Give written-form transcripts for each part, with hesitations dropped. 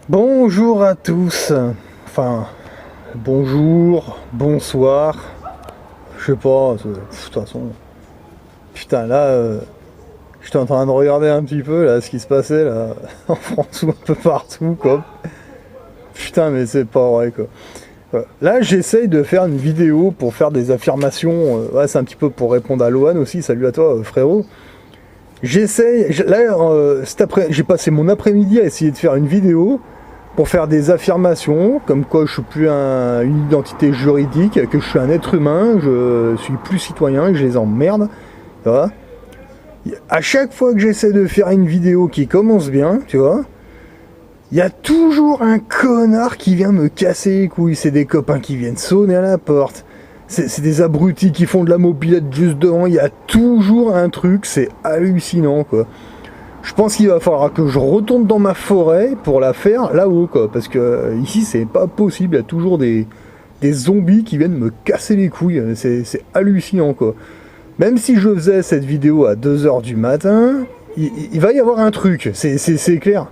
Bonjour à tous, enfin, bonjour, bonsoir, je sais pas, de toute façon, putain là, j'étais en train de regarder un petit peu là ce qui se passait là, en France ou un peu partout quoi, putain mais c'est pas vrai quoi. Là j'essaye de faire une vidéo pour faire des affirmations, ouais, c'est un petit peu pour répondre à Lohan aussi, salut à toi frérot. J'essaye, là j'ai passé mon après-midi à essayer de faire une vidéo pour faire des affirmations, comme quoi je suis plus une identité juridique, que je suis un être humain, je suis plus citoyen, que je les emmerde. Tu vois, à chaque fois que j'essaie de faire une vidéo qui commence bien, tu vois, il y a toujours un connard qui vient me casser les couilles. C'est des copains qui viennent sonner à la porte. C'est des abrutis qui font de la mobilette juste devant. Il y a toujours un truc, c'est hallucinant quoi. Je pense qu'il va falloir que je retourne dans ma forêt pour la faire là-haut, quoi. Parce que ici, c'est pas possible. Il y a toujours des zombies qui viennent me casser les couilles. C'est hallucinant, quoi. Même si je faisais cette vidéo à 2h du matin, il va y avoir un truc. C'est clair.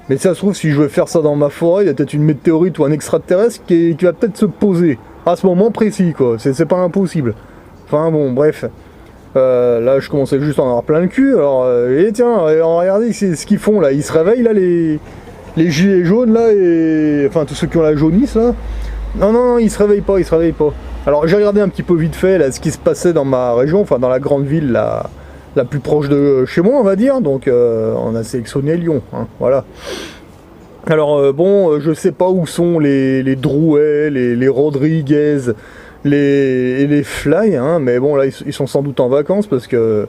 Mais ça se trouve, si je veux faire ça dans ma forêt, il y a peut-être une météorite ou un extraterrestre qui va peut-être se poser. À ce moment précis, quoi. C'est pas impossible. Enfin, bon, bref. Là, je commençais juste à en avoir plein le cul. Alors, et tiens, regardez ce qu'ils font là. Ils se réveillent là, les gilets jaunes là, et enfin tous ceux qui ont la jaunisse là. Non, ils se réveillent pas, ils se réveillent pas. Alors, j'ai regardé un petit peu vite fait là ce qui se passait dans ma région, enfin dans la grande ville la plus proche de chez moi, on va dire. Donc, on a sélectionné Lyon, hein, voilà. Alors, bon, je sais pas où sont les Drouet, les Rodriguez. Les Fly, hein, mais bon là ils sont sans doute en vacances parce que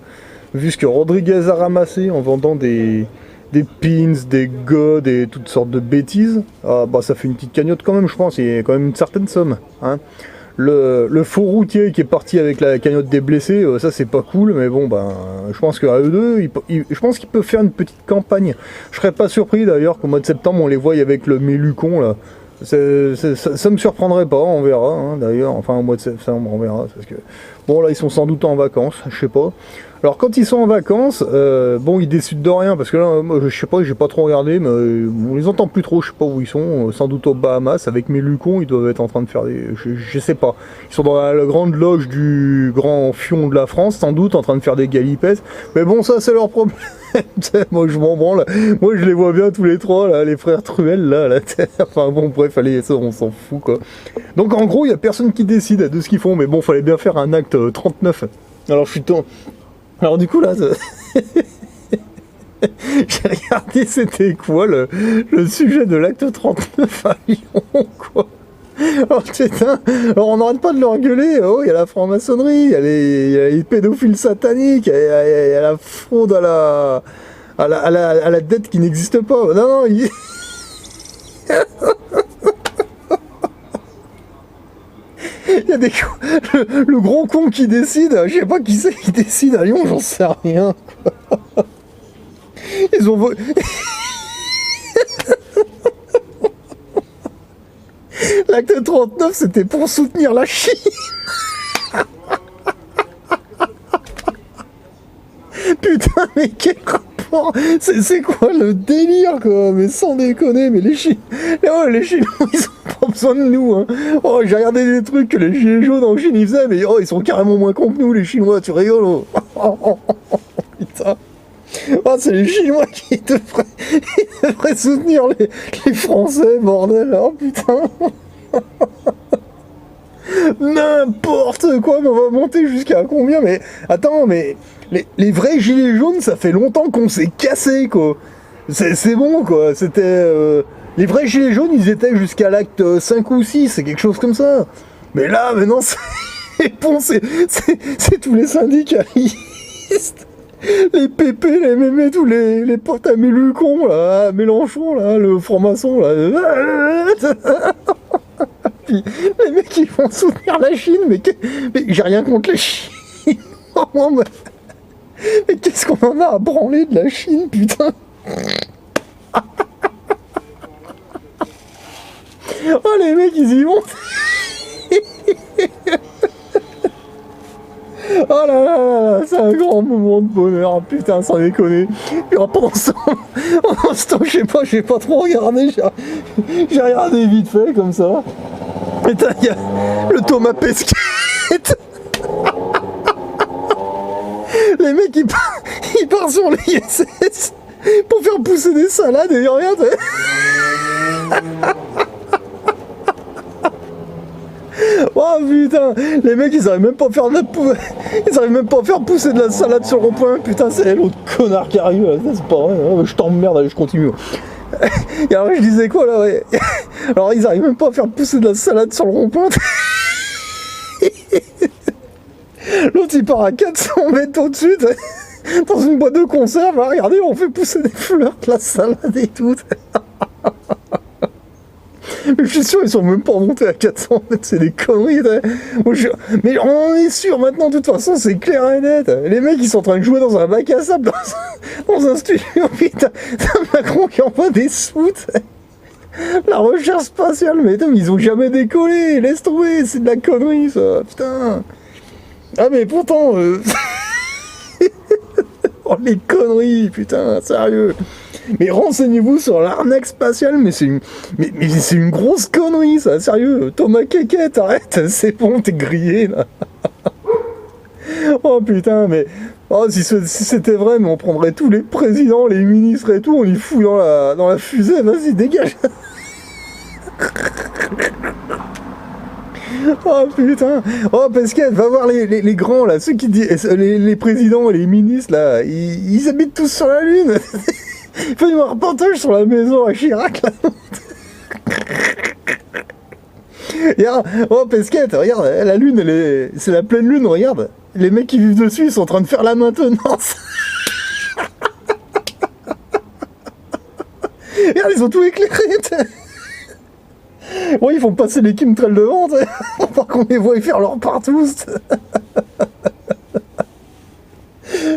vu ce que Rodriguez a ramassé en vendant des pins, des godes et toutes sortes de bêtises, bah ça fait une petite cagnotte quand même, je pense, il y a quand même une certaine somme, hein. Le faux routier qui est parti avec la cagnotte des blessés, ça c'est pas cool, mais bon ben je pense qu'à eux deux, je pense qu'ils peuvent faire une petite campagne. Je serais pas surpris d'ailleurs qu'au mois de septembre on les voie avec le Mélucon là. Ça me surprendrait pas, on verra, hein, d'ailleurs, enfin au mois de septembre on verra, parce que bon là ils sont sans doute en vacances, je sais pas. Alors quand ils sont en vacances, bon ils décident de rien, parce que là moi, je sais pas, j'ai pas trop regardé, mais on les entend plus trop, je sais pas où ils sont, sans doute aux Bahamas, avec mes Lucons, ils doivent être en train de faire des... Je sais pas, ils sont dans la grande loge du grand fion de la France, sans doute en train de faire des galipettes, mais bon ça c'est leur problème. Moi je m'en branle, moi je les vois bien tous les trois là, les frères Truel là, enfin bon bref, allez, ça on s'en fout quoi. Donc en gros il y a personne qui décide de ce qu'ils font, mais bon fallait bien faire un acte 39. Alors je suis temps. Alors du coup là, j'ai regardé c'était quoi le sujet de l'acte 39 à Lyon quoi. Alors, alors on n'arrête pas de leur gueuler, oh il y a la franc-maçonnerie, il y a les pédophiles sataniques, il y a la fraude à la dette qui n'existe pas. Non, il y a le gros con qui décide, je sais pas qui c'est qui décide à Lyon, j'en sais rien quoi. Ils ont l'acte 39 c'était pour soutenir la Chine. Putain mais quel rapport. C'est quoi le délire quoi. Mais sans déconner, mais les Chinois ils ont pas besoin de nous hein. Oh j'ai regardé des trucs que les gilets jaunes en Chine ils faisaient, mais oh ils sont carrément moins cons que nous les Chinois, tu rigoles oh. Putain. Oh, c'est les Chinois qui devraient soutenir les Français, bordel, oh putain. N'importe quoi, mais on va monter jusqu'à combien? Mais attends, mais les vrais gilets jaunes, ça fait longtemps qu'on s'est cassé, quoi. C'est bon, quoi. C'était... les vrais gilets jaunes, ils étaient jusqu'à l'acte 5 ou 6, c'est quelque chose comme ça. Mais là, maintenant, c'est bon, c'est tous les syndicalistes. Les PP, les mémés, tous les potes à Mélucon, là, à Mélenchon, là, le franc-maçon, là. Puis, les mecs, ils vont soutenir la Chine, mais j'ai rien contre la Chine. Mais qu'est-ce qu'on en a à branler de la Chine, putain. Oh, les mecs, ils y vont. Oh là là là, c'est un grand moment de bonheur, putain, sans déconner. Et pendant ce temps, j'ai pas trop regardé, j'ai regardé vite fait comme ça. Putain, il y a le Thomas Pesquet. Les mecs, ils partent sur l'ISS pour faire pousser des salades et rien. Oh putain, les mecs ils arrivent même pas à faire pousser de la salade sur le rond-point. Putain, c'est l'autre connard qui arrive là, c'est pas vrai, hein. Je t'emmerde, allez, je continue. Et alors je disais quoi là, ouais. Alors ils arrivent même pas à faire pousser de la salade sur le rond-point. L'autre il part à 400 mètres au-dessus, dans une boîte de conserve, hein, regardez, on fait pousser des fleurs, de la salade et tout. Mais je suis sûr, ils sont même pas remontés à 400 mètres, c'est des conneries. Mais on est sûr maintenant, de toute façon, c'est clair et net. Les mecs, ils sont en train de jouer dans un bac à sable, dans un studio, putain. C'est Macron qui envoie des sous. La recherche spatiale, mais ils ont jamais décollé, laisse tomber, c'est de la connerie, ça, putain. Ah, mais pourtant... oh, les conneries, putain, sérieux. Mais renseignez-vous sur l'arnaque spatiale, mais c'est une grosse connerie, ça, sérieux. Thomas Quéquette, arrête, c'est bon, t'es grillé, là. Oh putain, mais... Oh, si c'était vrai, mais on prendrait tous les présidents, les ministres et tout, on y fout dans la fusée, vas-y, dégage. Oh putain. Oh Pesquet, va voir les grands là, ceux qui disent les présidents et les ministres là, ils habitent tous sur la Lune. Il faut y avoir un reportage sur la maison à Chirac là. Regarde, oh Pesquet, regarde, la Lune, c'est la pleine Lune, regarde. Les mecs qui vivent dessus, ils sont en train de faire la maintenance. Regarde, ils ont tout éclairé. Ouais, ils font passer les chemtrails devant, pour qu'on les voie faire leur partout.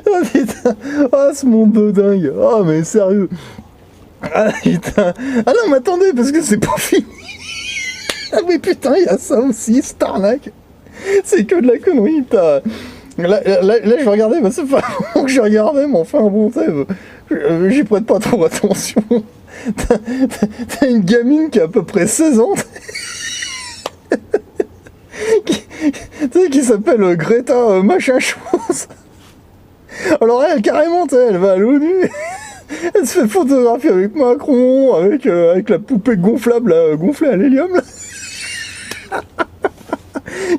Oh putain, oh ce monde de dingue, oh mais sérieux. Ah putain, ah non mais attendez, parce que c'est pas fini. Ah mais putain, il y a ça aussi, cette arnaque. C'est que de la connerie, putain. Là je regardais, bah, c'est pas que je regardais, mais enfin bon, j'y prête pas trop attention. T'as une gamine qui a à peu près 16 ans, qui s'appelle Greta machin chose. Alors elle, carrément, elle va à l'ONU, elle se fait photographier avec Macron, avec la poupée gonflable, gonflée à l'hélium,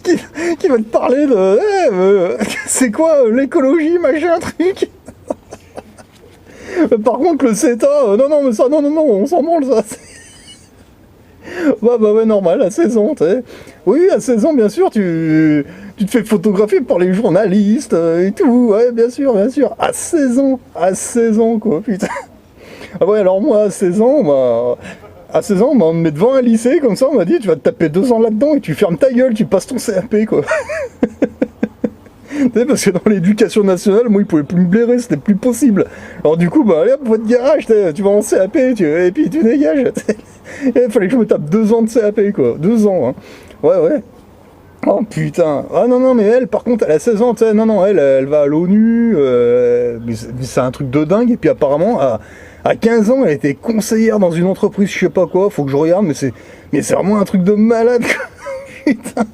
qui va te parler de... c'est quoi l'écologie, machin, truc. Par contre, le CETA, non, mais ça, non, on s'en branle, ça. Bah ouais, normal, à 16 ans, t'sais. Oui, à 16 ans, bien sûr, tu te fais photographier par les journalistes et tout, ouais, bien sûr. À 16 ans, quoi, putain. Ah ouais, alors moi, à 16 ans, on m'a mis devant un lycée, comme ça, on m'a dit, tu vas te taper 2 ans là-dedans et tu fermes ta gueule, tu passes ton CAP, quoi. Parce que dans l'éducation nationale, moi, ils pouvaient plus me blairer, c'était plus possible. Alors du coup, bah allez hop, votre garage, tu vas en CAP, et puis tu dégages. Il fallait que je me tape 2 ans de CAP, quoi. 2 ans, hein. Ouais. Oh putain. Ah non, mais elle, par contre, elle a 16 ans, tu sais, non, elle va à l'ONU, mais c'est un truc de dingue, et puis apparemment, à 15 ans, elle était conseillère dans une entreprise, je sais pas quoi, faut que je regarde, mais c'est vraiment un truc de malade, quoi. Putain.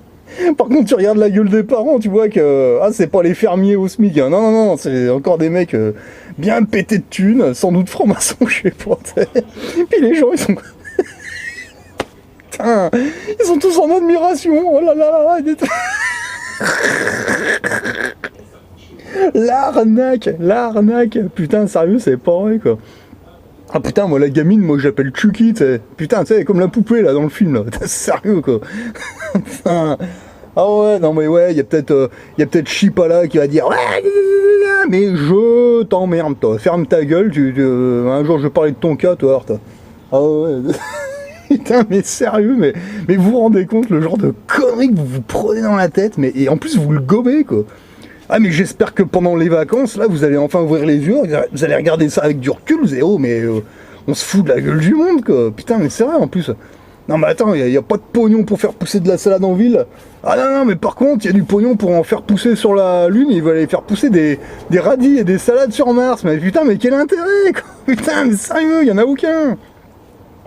Par contre, tu regardes la gueule des parents, tu vois que c'est pas les fermiers au SMIC, hein. Non, c'est encore des mecs bien pétés de thunes, sans doute francs-maçons, je sais pas. Et puis les gens, ils sont... Putain, ils sont tous en admiration, oh là là. L'arnaque, putain, sérieux, c'est pas vrai, quoi. Ah putain, moi la gamine, moi j'appelle Chucky, t'sais. Putain, tu sais, comme la poupée là dans le film, là. Sérieux, quoi. Putain. Ah ouais, non mais ouais, il y a peut-être Chipala qui va dire ouais, mais je t'emmerde, toi. Ferme ta gueule, un jour je vais parler de ton cas, toi. Ah ouais. Putain, mais sérieux, mais vous vous rendez compte le genre de conneries que vous vous prenez dans la tête, et en plus vous le gobez, quoi. Ah mais j'espère que pendant les vacances, là, vous allez enfin ouvrir les yeux, vous allez regarder ça avec du recul, vous allez, oh mais on se fout de la gueule du monde, quoi. Putain, mais c'est vrai en plus. Non mais attends, il y a pas de pognon pour faire pousser de la salade en ville. Ah non, non, mais par contre, il y a du pognon pour en faire pousser sur la Lune, ils veulent aller faire pousser des radis et des salades sur Mars. Mais putain, mais quel intérêt, quoi. Putain, mais sérieux, il y en a aucun.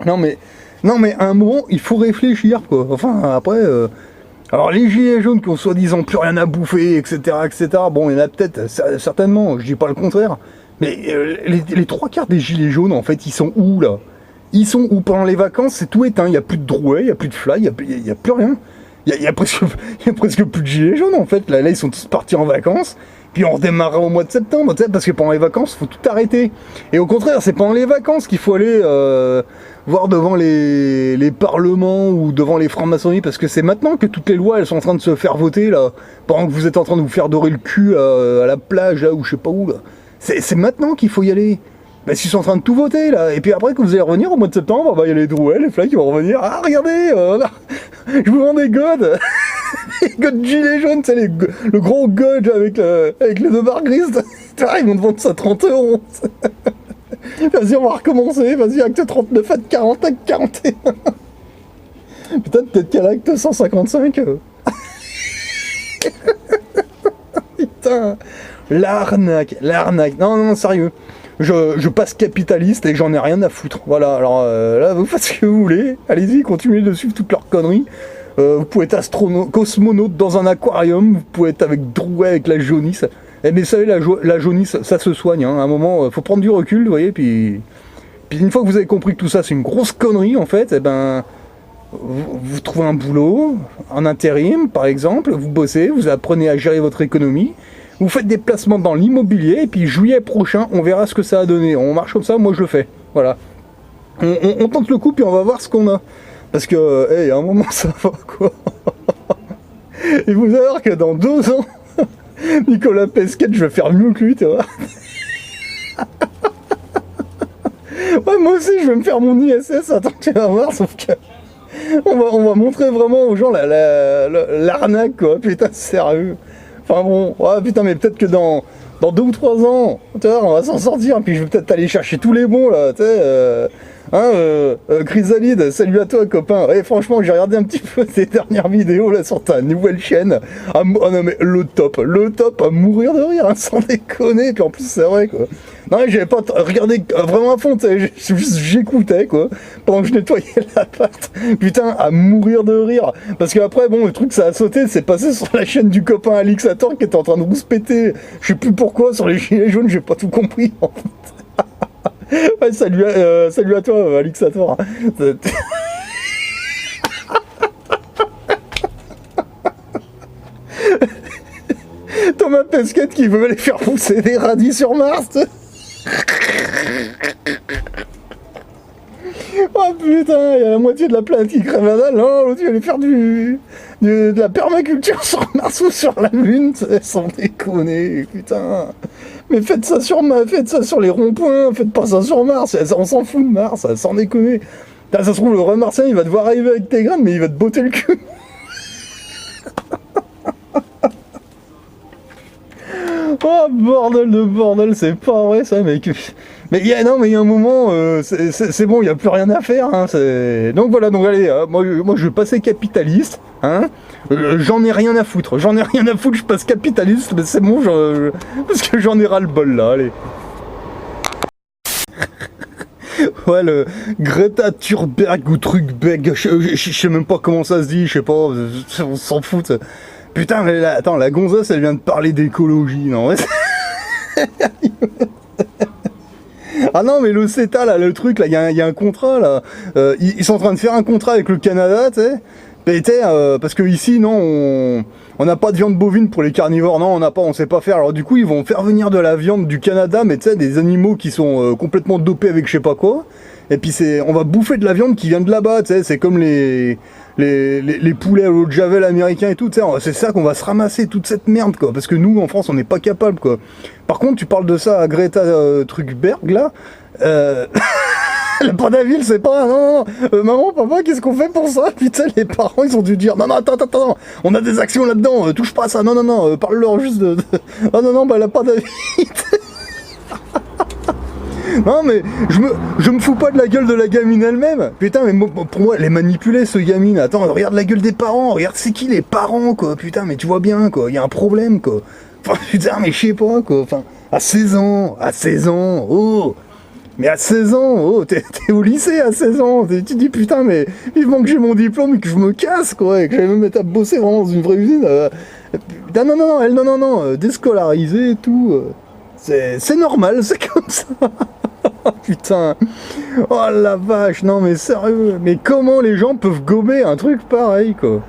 Non mais, non mais à un moment, il faut réfléchir, quoi. Enfin, après... Alors les gilets jaunes qui ont soi-disant plus rien à bouffer, etc., etc., bon, il y en a peut-être, certainement, je dis pas le contraire, mais les trois quarts des gilets jaunes, en fait, ils sont où, là? Ils sont où? Pendant les vacances, c'est tout éteint, il n'y a plus de drouet, il n'y a plus de fly, il n'y a plus rien. Il y a presque plus de gilets jaunes, en fait. Là, ils sont tous partis en vacances, puis on redémarrera au mois de septembre, tu sais, parce que pendant les vacances, il faut tout arrêter. Et au contraire, c'est pendant les vacances qu'il faut aller voir devant les parlements ou devant les francs-maçonneries, parce que c'est maintenant que toutes les lois, elles sont en train de se faire voter, là, pendant que vous êtes en train de vous faire dorer le cul à la plage, là, ou je sais pas où, là. C'est maintenant qu'il faut y aller. Bah, ils sont en train de tout voter, là. Et puis après, quand vous allez revenir au mois de septembre, bah, il y a les drouets, les flags qui vont revenir. Ah, regardez, je vous vends des godes. Les godes gilets jaunes, c'est le gros god avec les deux barres grises. Ils vont te vendre ça 30 €. Vas-y, on va recommencer. Vas-y, acte 39, acte 40, acte 41. Peut-être qu'à l'acte 155. Putain, l'arnaque. Non, non, sérieux. Je passe capitaliste et j'en ai rien à foutre. Voilà, alors là, vous faites ce que vous voulez. Allez-y, continuez de suivre toutes leurs conneries. Vous pouvez être cosmonaute dans un aquarium. Vous pouvez être avec Drouet, avec la jaunisse. Eh, mais vous savez, la jaunisse, ça se soigne. Hein. À un moment, faut prendre du recul, vous voyez. Puis une fois que vous avez compris que tout ça, c'est une grosse connerie, en fait, eh ben... Vous trouvez un boulot, en intérim, par exemple. Vous bossez, vous apprenez à gérer votre économie. Vous faites des placements dans l'immobilier, et puis juillet prochain, on verra ce que ça a donné. On marche comme ça, moi je le fais. Voilà. On tente le coup, puis on va voir ce qu'on a. Parce que, hey, à un moment, ça va, quoi. Et vous allez voir que dans 2 ans, Nicolas Pesquet, je vais faire mieux que lui, tu vois. Ouais, moi aussi, je vais me faire mon ISS, attends, tu vas voir, sauf que... On va montrer vraiment aux gens l'arnaque, quoi. Putain, sérieux. Enfin bon, ouais, putain, mais peut-être que dans 2 ou 3 ans, tu vois, on va s'en sortir, puis je vais peut-être aller chercher tous les bons, là, tu sais, Chrysalide, salut à toi, copain. Et franchement, j'ai regardé un petit peu tes dernières vidéos, là, sur ta nouvelle chaîne. Oh non, mais le top à mourir de rire, hein, sans déconner, puis en plus, c'est vrai, quoi. Non, j'avais pas regardé vraiment à fond, j'écoutais, quoi, pendant que je nettoyais l'appart. Putain, à mourir de rire. Parce qu'après, bon, le truc, ça a sauté, c'est passé sur la chaîne du copain Alixator qui était en train de rouspéter. Je sais plus pourquoi, sur les gilets jaunes, j'ai pas tout compris, en fait. Ouais, salut à toi, Alixator. Thomas Pesquet qui veut aller faire pousser des radis sur Mars. Oh putain, il y a la moitié de la planète qui crève la dalle. Non, l'autre il allait faire de la permaculture sur Mars ou sur la Lune, sans déconner, putain. Mais faites ça sur les ronds-points, faites pas ça sur Mars, on s'en fout de Mars, sans déconner. Là, ça se trouve, le roi martien, il va te voir arriver avec tes graines, mais il va te botter le cul. Oh, bordel de bordel, c'est pas vrai ça, mec. Mais il y a un moment, c'est bon, il n'y a plus rien à faire. Hein, donc voilà, donc allez, moi je vais passer capitaliste. Hein, j'en ai rien à foutre, je passe capitaliste, mais c'est bon, parce que j'en ai ras le bol là, allez. Ouais, le Greta Thunberg ou Trucberg, je sais même pas comment ça se dit, je sais pas, on s'en fout. Putain, mais là, attends, la gonzesse, elle vient de parler d'écologie, non? Ah non, mais le CETA, là, le truc, là, il y a un contrat, là. Ils sont en train de faire un contrat avec le Canada, tu sais. Parce que ici, non, on n'a pas de viande bovine pour les carnivores, non, on sait pas faire. Alors du coup, ils vont faire venir de la viande du Canada, mais tu sais, des animaux qui sont complètement dopés avec je sais pas quoi. Et puis on va bouffer de la viande qui vient de là-bas, tu sais, c'est comme les poulets à l'eau de Javel américains et tout, tu sais, c'est ça qu'on va se ramasser, toute cette merde, quoi, parce que nous, en France, on n'est pas capable, quoi. Par contre, tu parles de ça à Greta Thunberg, là, la Pandaville, c'est pas, non, maman, papa, qu'est-ce qu'on fait pour ça? Putain, les parents, ils ont dû dire, non, attends, on a des actions là-dedans, touche pas à ça, non, parle-leur juste de... Oh non, bah la Pandaville... Non mais je me fous pas de la gueule de la gamine elle-même. Putain mais pour moi elle est manipulée ce gamine. Attends, regarde la gueule des parents, regarde c'est qui les parents quoi. Putain mais tu vois bien quoi, il y a un problème quoi. Enfin putain mais je sais pas quoi. Enfin à 16 ans, oh. Mais à 16 ans, oh, t'es au lycée à 16 ans, tu dis putain mais vivement que j'ai mon diplôme et que je me casse quoi, et que j'allais me mettre à bosser vraiment dans une vraie usine. Putain non, déscolarisé et tout. C'est normal, c'est comme ça. Putain. Oh la vache, non mais sérieux. Mais comment les gens peuvent gober un truc pareil quoi?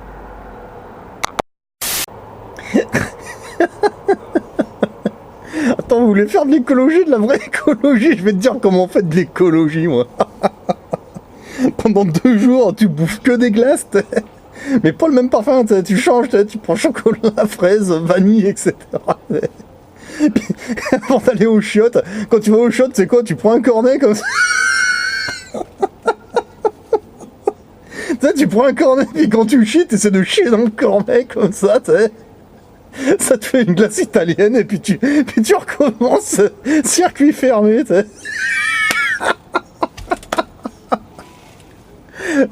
Attends, vous voulez faire de l'écologie, de la vraie écologie? Je vais te dire comment on fait de l'écologie, moi. Pendant 2 jours, tu bouffes que des glaces, mais pas le même parfum, tu changes, tu prends chocolat, fraise, vanille, etc. Puis, avant d'aller aux chiottes, quand tu vas aux chiottes, c'est quoi? Tu prends un cornet comme ça. Tu prends un cornet, puis quand tu chies, tu essaies de chier dans le cornet comme ça, tu sais. Ça te fait une glace italienne et puis tu recommences circuit fermé, tu sais.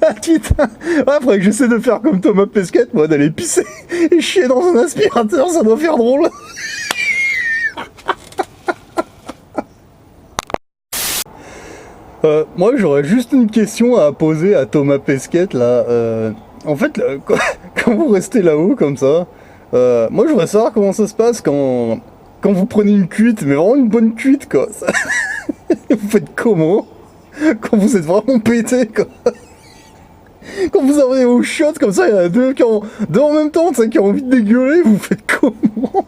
Ah putain, ouais, faudrait que j'essaie de faire comme Thomas Pesquet, moi, d'aller pisser et chier dans un aspirateur, ça doit faire drôle. Moi j'aurais juste une question à poser à Thomas Pesquet là. En fait, là, quand vous restez là-haut comme ça, moi je voudrais savoir comment ça se passe quand vous prenez une cuite, mais vraiment une bonne cuite quoi. Vous faites comment? Quand vous êtes vraiment pété quoi. Quand vous arrivez aux chiottes comme ça, il y en a deux en même temps, qui ont envie de dégueuler, vous faites comment?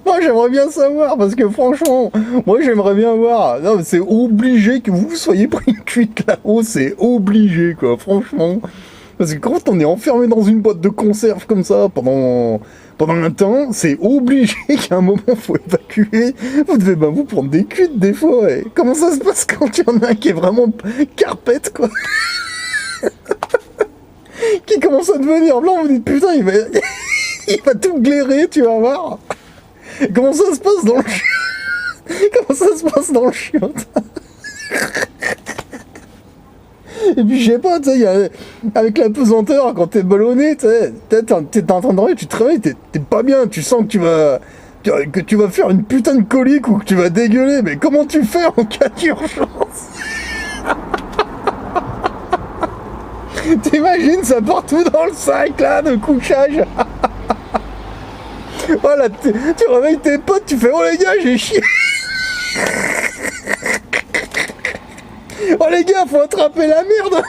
Moi j'aimerais bien savoir parce que franchement, moi j'aimerais bien voir. Non mais c'est obligé que vous soyez pris une cuite là-haut, c'est obligé quoi, franchement. Parce que quand on est enfermé dans une boîte de conserve comme ça pendant un temps, c'est obligé qu'à un moment faut évacuer. Vous devez vous prendre des cuites des fois. Et comment ça se passe quand il y en a un qui est vraiment carpette quoi? Qui commence à devenir blanc, vous dites putain il va tout glairer, tu vas voir. Comment ça se passe dans le Comment ça se passe dans le chiotte? Et puis je sais pas, tu sais, avec la pesanteur, quand t'es ballonné, tu sais, t'es en train de dormir, tu te réveilles, t'es pas bien, tu sens que tu vas faire une putain de colique ou que tu vas dégueuler, mais comment tu fais en cas d'urgence? T'imagines ça partout dans le sac là de couchage? Voilà, tu réveilles tes potes, tu fais oh les gars j'ai chié. Oh les gars faut attraper la merde.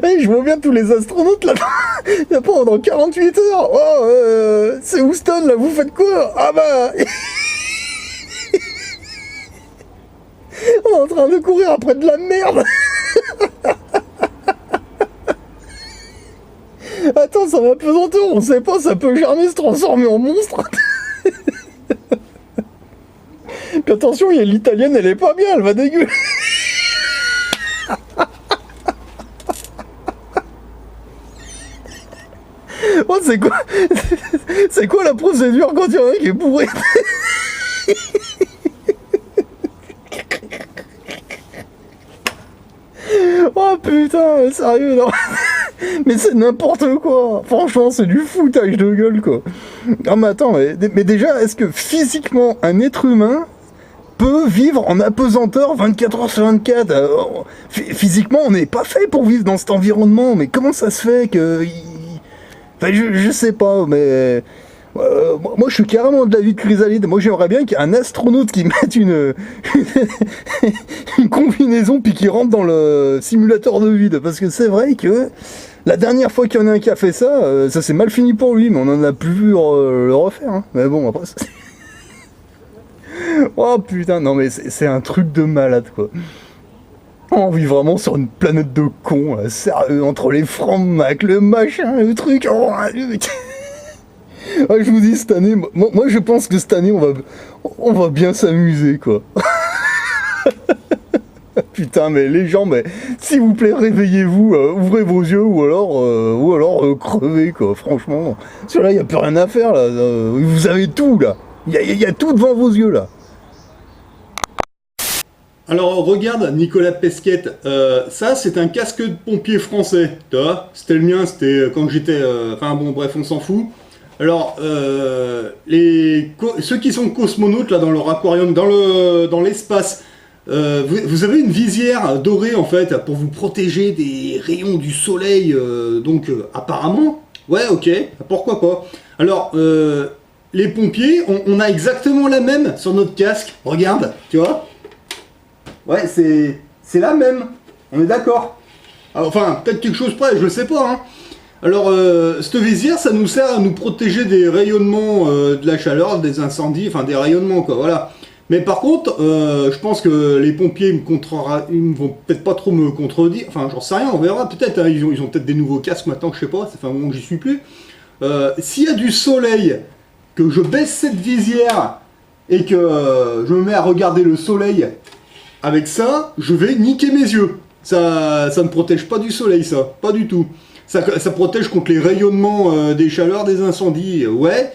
Hey, je vois bien tous les astronautes là. Il y a pas dans 48 heures. Oh c'est Houston là, vous faites quoi? Ah bah on est en train de courir après de la merde. Attends, ça va pesanteur, on sait pas, ça peut jamais se transformer en monstre. Puis attention, il y a l'italienne, elle est pas bien, elle va dégueuler. Oh, c'est quoi la procédure quand il y en a un qui est bourré? Oh putain, sérieux, non. Mais c'est n'importe quoi. Franchement, c'est du foutage de gueule, quoi. Non, mais attends, mais déjà, est-ce que physiquement, un être humain peut vivre en apesanteur 24 heures sur 24? Physiquement, on n'est pas fait pour vivre dans cet environnement. Mais comment ça se fait que... Enfin, je sais pas, mais... moi je suis carrément de l'avis de Chrysalide. Moi j'aimerais bien qu'il y ait un astronaute qui mette une combinaison puis qui rentre dans le simulateur de vide. Parce que c'est vrai que la dernière fois qu'il y en a un qui a fait ça, ça s'est mal fini pour lui, mais on en a plus vu le refaire. Hein. Mais bon, après ça... Oh putain, non mais c'est un truc de malade quoi. On vit vraiment sur une planète de cons, là, sérieux, entre les francs-macs, le machin, le truc... Oh, ah, je vous dis, cette année, moi je pense que cette année, on va bien s'amuser, quoi. Putain, mais les gens, mais s'il vous plaît, réveillez-vous, ouvrez vos yeux, ou alors crevez, quoi, franchement. Parce que là, il n'y a plus rien à faire, là. Vous avez tout, là. Il y a tout devant vos yeux, là. Alors regarde Nicolas Pesquet, ça c'est un casque de pompier français, tu vois, c'était le mien, c'était quand j'étais, enfin bon bref on s'en fout. Alors ceux qui sont cosmonautes là dans leur aquarium, dans l'espace, vous avez une visière dorée en fait pour vous protéger des rayons du soleil, donc apparemment, ouais ok, pourquoi pas. Alors les pompiers, on a exactement la même sur notre casque, regarde, tu vois. Ouais, c'est la même. On est d'accord. Enfin, peut-être quelque chose près, je sais pas. Hein. Alors, cette visière, ça nous sert à nous protéger des rayonnements de la chaleur, des incendies, enfin des rayonnements, quoi, voilà. Mais par contre, je pense que les pompiers ils vont peut-être pas trop me contredire. Enfin, j'en sais rien, on verra. Peut-être, hein, ils ont peut-être des nouveaux casques maintenant, je sais pas, ça fait un moment que j'y suis plus. S'il y a du soleil, que je baisse cette visière et que je me mets à regarder le soleil, avec ça, je vais niquer mes yeux. Ça ne protège pas du soleil, ça. Pas du tout. Ça protège contre les rayonnements des chaleurs, des incendies. Ouais.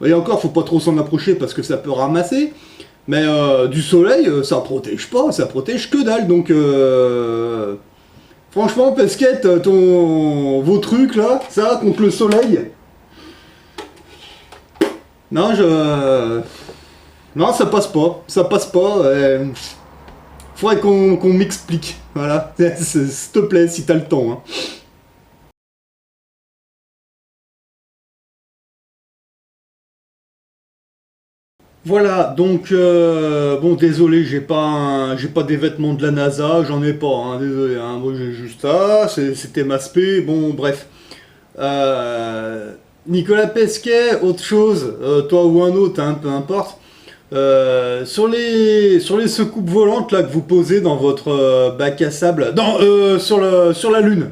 Et encore, faut pas trop s'en approcher parce que ça peut ramasser. Mais du soleil, ça protège pas. Ça protège que dalle. Donc, franchement, Pesquet, vos trucs là, ça, contre le soleil. Non, non, ça passe pas. Ça passe pas. Faudrait qu'on m'explique, voilà, s'il te plaît, si t'as le temps. Hein. Voilà, donc, bon, désolé, j'ai pas des vêtements de la NASA, j'en ai pas, hein, désolé, hein, moi j'ai juste ça, c'était ma spé, bon, bref. Nicolas Pesquet, autre chose, toi ou un autre, hein, peu importe. Sur les secoupes volantes là que vous posez dans votre bac à sable, sur la lune.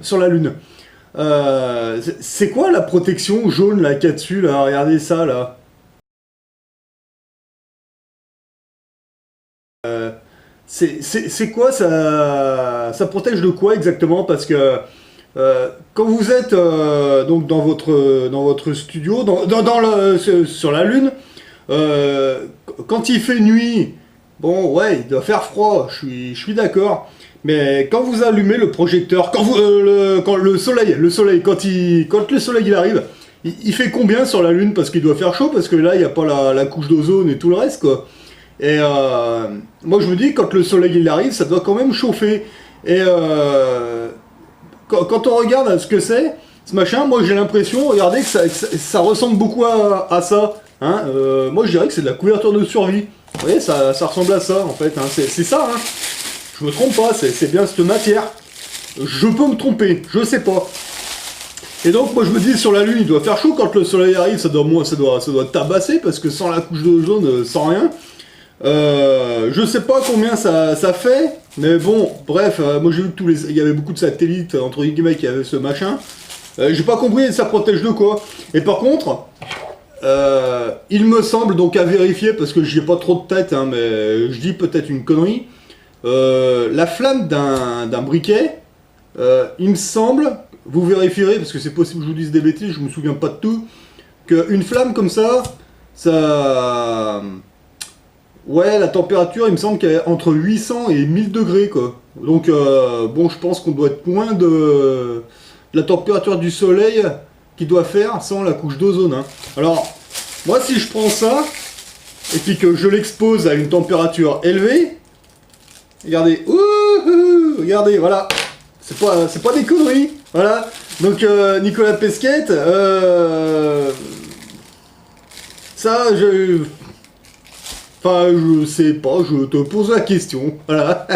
C'est quoi la protection jaune là qu'il y a dessus là? Regardez ça là. C'est quoi ça? Ça protège de quoi exactement? Parce que quand vous êtes donc dans votre studio, sur la lune. Quand il fait nuit, bon ouais, il doit faire froid, je suis d'accord. Mais quand vous allumez le projecteur, quand le soleil, quand le soleil il arrive, il fait combien sur la Lune? Parce qu'il doit faire chaud, parce que là il n'y a pas la couche d'ozone et tout le reste quoi. Et moi je me dis, quand le soleil il arrive, ça doit quand même chauffer. Et quand on regarde ce que c'est, ce machin, moi j'ai l'impression, regardez que ça ressemble beaucoup à ça. Hein, moi je dirais que c'est de la couverture de survie. Vous voyez, ça ressemble à ça en fait. Hein. C'est ça, hein. Je me trompe pas, c'est bien cette matière. Je peux me tromper, je sais pas. Et donc moi je me dis, sur la Lune il doit faire chaud, quand le soleil arrive ça doit tabasser, parce que sans la couche d'ozone, sans rien. Je sais pas combien ça fait, mais bon, bref, moi j'ai vu que il y avait beaucoup de satellites entre guillemets qui avaient ce machin. J'ai pas compris ça protège de quoi. Et par contre, il me semble, donc à vérifier parce que j'y ai pas trop de tête, hein, mais je dis peut-être une connerie. La flamme d'un briquet, il me semble, vous vérifierez parce que c'est possible que je vous dise des bêtises, je me souviens pas de tout, qu'une flamme comme ça, ouais, la température, il me semble qu'elle est entre 800 et 1000 degrés, quoi. Donc, bon, je pense qu'on doit être loin de la température du soleil qu'il doit faire sans la couche d'ozone. Hein. Alors, moi, si je prends ça, et puis que je l'expose à une température élevée, regardez, regardez, voilà. C'est pas des conneries, voilà. Donc, Nicolas Pesquet, ça, enfin, je sais pas, je te pose la question, voilà.